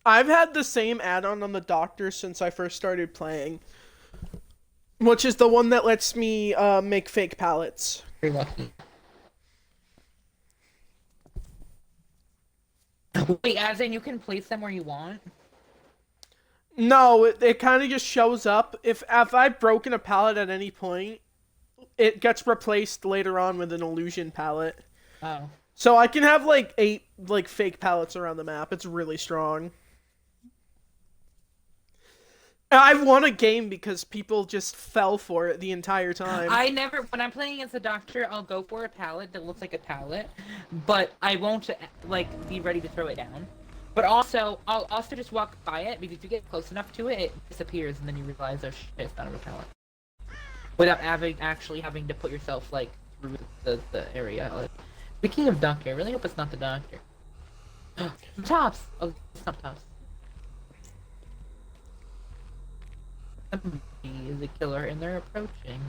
I've had the same add-on on the Doctor since I first started playing, which is the one that lets me make fake pallets. Very lucky. Wait, as in you can place them where you want? No, it kind of just shows up. If I've broken a pallet at any point, it gets replaced later on with an illusion pallet. Oh. So I can have like 8 like fake pallets around the map. It's really strong. I've won a game because people just fell for it the entire time. I never, when I'm playing against a doctor, I'll go for a pallet that looks like a pallet, but I won't, like, be ready to throw it down. But also, I'll also just walk by it, because if you get close enough to it, it disappears, and then you realize, oh shit, it's not a pallet. Without actually having to put yourself, like, through the area. Like, speaking of doctor, I really hope it's not the doctor. Tops! Oh, it's not Tops. Somebody is a killer, and they're approaching.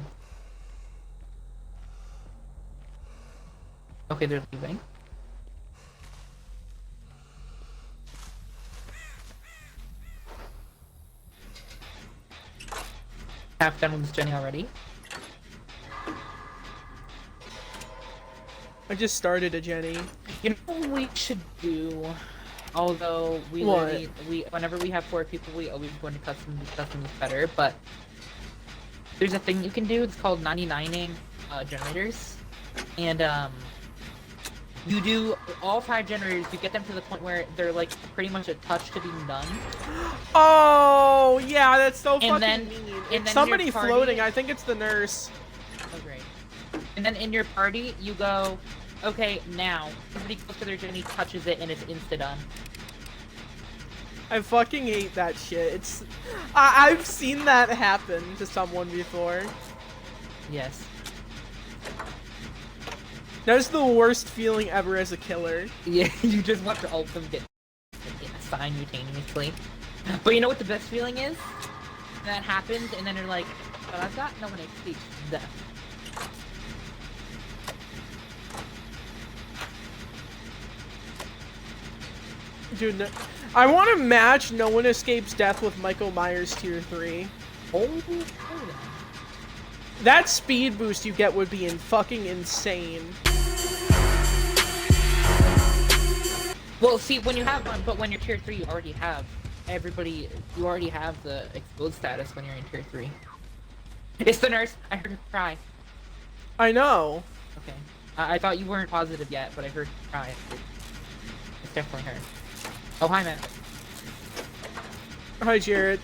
Okay, they're leaving. Half done with this Jenny already. I just started a Jenny. You know what we should do? Although we What? literally, whenever we have 4 people, we always go into custom. Custom is better, but there's a thing you can do. It's called 99ing generators, and you do all 5 generators. You get them to the point where they're like pretty much a touch to being done. Oh yeah, that's so And fucking then- mean. and It's then somebody your party- floating. I think it's the nurse. Oh great! And then in your party, you go, okay, now somebody goes to their Jenny, touches it, and it's insta done. I fucking hate that shit. I've seen that happen to someone before. Yes. That's the worst feeling ever as a killer. Yeah, you just want to ult them get simultaneously. But you know what the best feeling is? That happens, and then you're like, but I've got no one XP. Death. Dude, I want to match No One Escapes Death with Michael Myers Tier 3. Oh, That speed boost you get would be fucking insane. well, see, when you have one, but when you're tier 3, you already have everybody. You already have the exposed status when you're in tier 3. It's the nurse. I heard her cry. I know. Okay. I thought you weren't positive yet, but I heard her cry. It's definitely her. Oh, hi, man. Hi, Jared.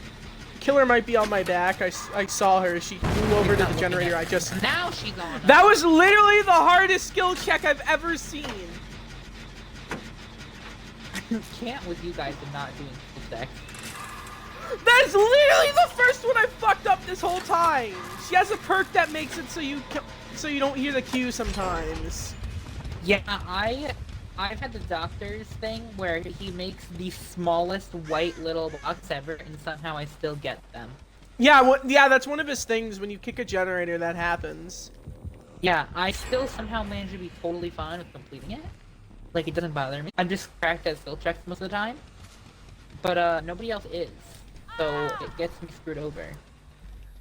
Killer might be on my back. I saw her. She flew over to not the looking generator. at- I just... Now she's on. That was literally the hardest skill check I've ever seen. You can't with you guys and not doing full deck. That's literally the first one I fucked up this whole time. She has a perk that makes it so you don't hear the cue sometimes. Yeah, I've had the doctor's thing where he makes the smallest white little box ever, and somehow I still get them. Yeah, yeah, that's one of his things. When you kick a generator, that happens. Yeah, I still somehow manage to be totally fine with completing it. Like, it doesn't bother me. I'm just cracked at skill checks most of the time. But, nobody else is. So, it gets me screwed over.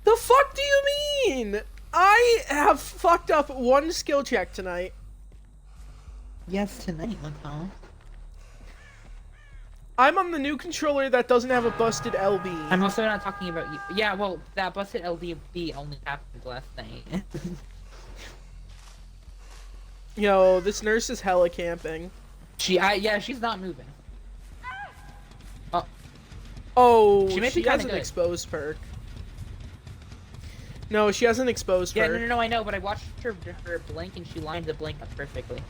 The fuck do you mean? I have fucked up one skill check tonight. Yes, tonight, Matal. I'm on the new controller that doesn't have a busted LB. I'm also not talking about you. Yeah, well, that busted LDB only happened last night. Yo, this nurse is hella camping. Yeah, she's not moving. Oh, She may be she has kinda an good. exposed perk. No, she has an exposed Yeah, perk. no, I know, but I watched her blink, and she lined the blink up perfectly.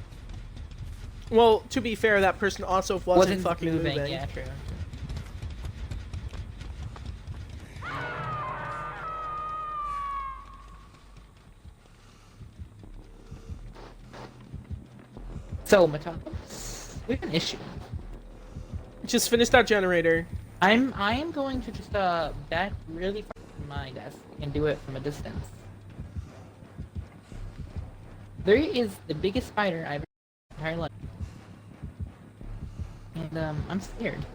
Well, to be fair, that person also wasn't fucking moving. Yeah, true. So, Matal, we have an issue. Just finish that generator. I am going to just back really far from my desk and do it from a distance. There is the biggest spider I've ever seen in my entire life. And I'm scared.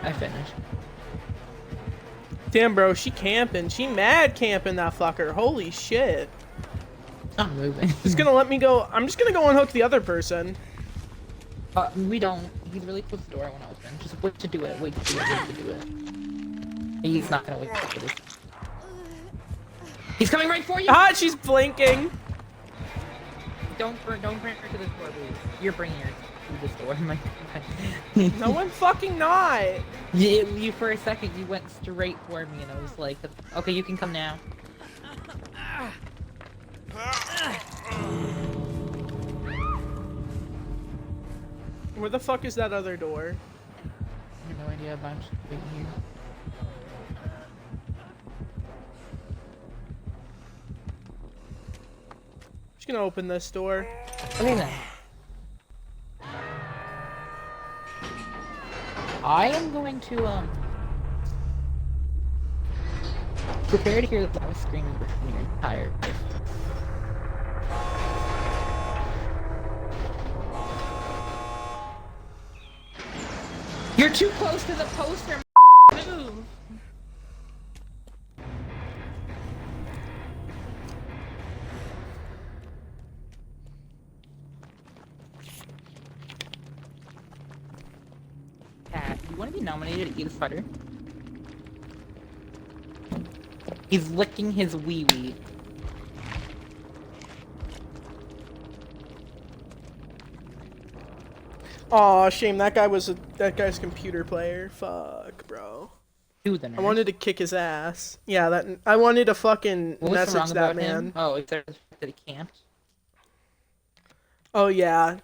I finished. Damn, bro, she camping. She mad camping that fucker. Holy shit. I'm moving. Just gonna let me go. I'm just gonna go unhook the other person. We don't. He's really close to the door. I want to open. Just wait to do it. Wait to do it. Wait to do it. He's not gonna wait for this. He's coming right for you. Ah, she's blinking. Don't bring her to this door, please. You're bringing her to this door. My No, I'm fucking not. You for a second you went straight for me, and I was like, okay, you can come now. Where the fuck is that other door? I have no idea about being here. Just gonna open this door. Okay then. I am going to prepare to hear the loud screaming from your entire life. You're too close to the poster. Move. Cat, you want to be nominated to eat a spider? He's licking his wee wee. Aw, shame. That guy's computer player. Fuck, bro. Do the nurse. I wanted to kick his ass. Yeah, I wanted to fucking What was so message wrong that about man. him? Oh, is there the fact that he camped? Oh yeah.